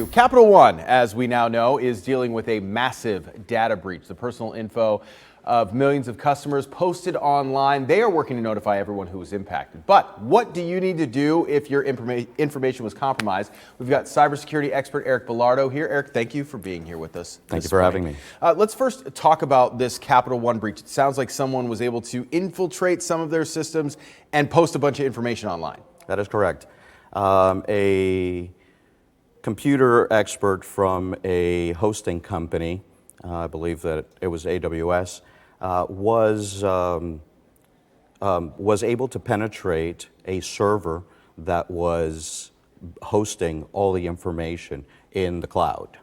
Capital One, as we now know, is dealing with a massive data breach. The personal info of millions of customers posted online. They are working to notify everyone who was impacted. But what do you need to do if your information was compromised? We've got cybersecurity expert Eric Belardo here. Eric, thank you for being here with us. Thank you for having me. Let's first talk about this Capital One breach. It sounds like someone was able to infiltrate some of their systems and post a bunch of information online. That is correct. A computer expert from a hosting company, I believe that it was AWS, was able to penetrate a server that was hosting all the information in the cloud.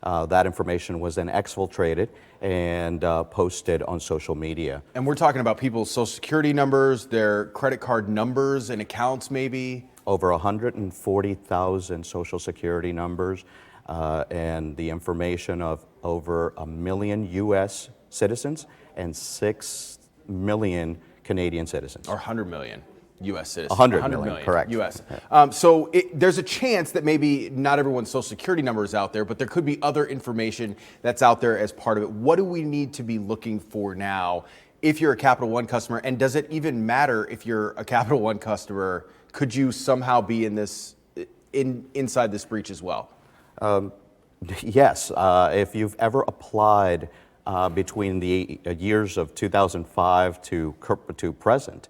That information was then exfiltrated and posted on social media. And we're talking about people's social security numbers, their credit card numbers and accounts maybe? Over 140,000 social security numbers and the information of over 1 million U.S. citizens and 6 million Canadian citizens. Or 100 million U.S. citizens. 100 million, correct. U.S. So there's a chance that maybe not everyone's social security number is out there, but there could be other information that's out there as part of it. What do we need to be looking for now if you're a Capital One customer? And does it even matter if you're a Capital One customer? Could you somehow be in this inside this breach as well? Yes. If you've ever applied between the years of 2005 to present,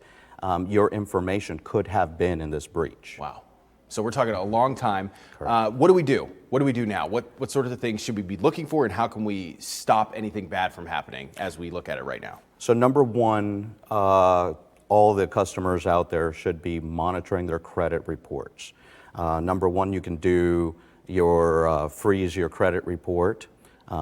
your information could have been in this breach. Wow. So we're talking a long time. What do we do? What do we do now? What sort of things should we be looking for, and how can we stop anything bad from happening as we look at it right now? So number one, all the customers out there should be monitoring their credit reports. Number one, you can do your freeze your credit report.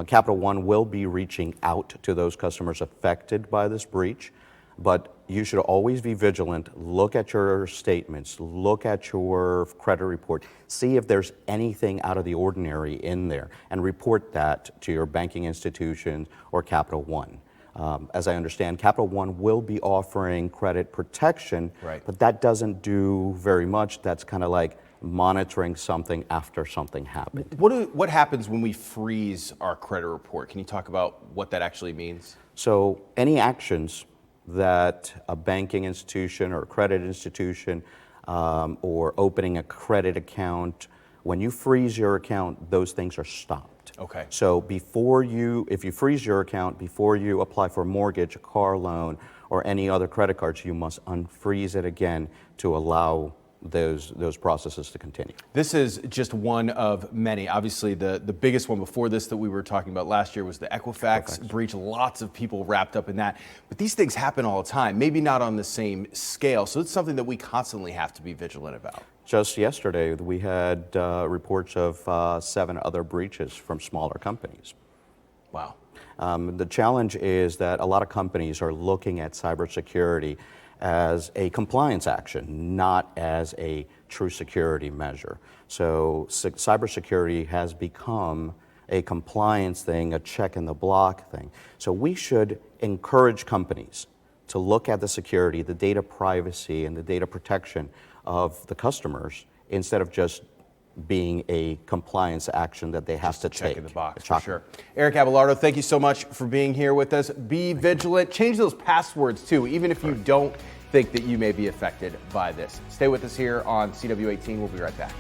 Capital One will be reaching out to those customers affected by this breach, but you should always be vigilant. Look at your statements, look at your credit report, see if there's anything out of the ordinary in there, and report that to your banking institution or Capital One. As I understand, Capital One will be offering credit protection, right, but that doesn't do very much. That's kind of like monitoring something after something happened. What happens when we freeze our credit report? Can you talk about what that actually means? So any actions that a banking institution or a credit institution or opening a credit account, when you freeze your account, those things are stopped. Okay. So if you freeze your account, before you apply for a mortgage, a car loan, or any other credit cards, you must unfreeze it again to allow those processes to continue. This is just one of many. Obviously, the biggest one before this that we were talking about last year was the Equifax breach. Lots of people wrapped up in that. But these things happen all the time, maybe not on the same scale. So it's something that we constantly have to be vigilant about. Just yesterday, we had reports of 7 other breaches from smaller companies. Wow. The challenge is that a lot of companies are looking at cybersecurity as a compliance action, not as a true security measure. So cybersecurity has become a compliance thing, a check in the block thing. So we should encourage companies to look at the security, the data privacy, and the data protection of the customers instead of just being a compliance action that they have to take. Check in the box, for sure. Eric Belardo, thank you so much for being here with us. Be vigilant. Change those passwords too, even if you don't think that you may be affected by this. Stay with us here on CW18. We'll be right back.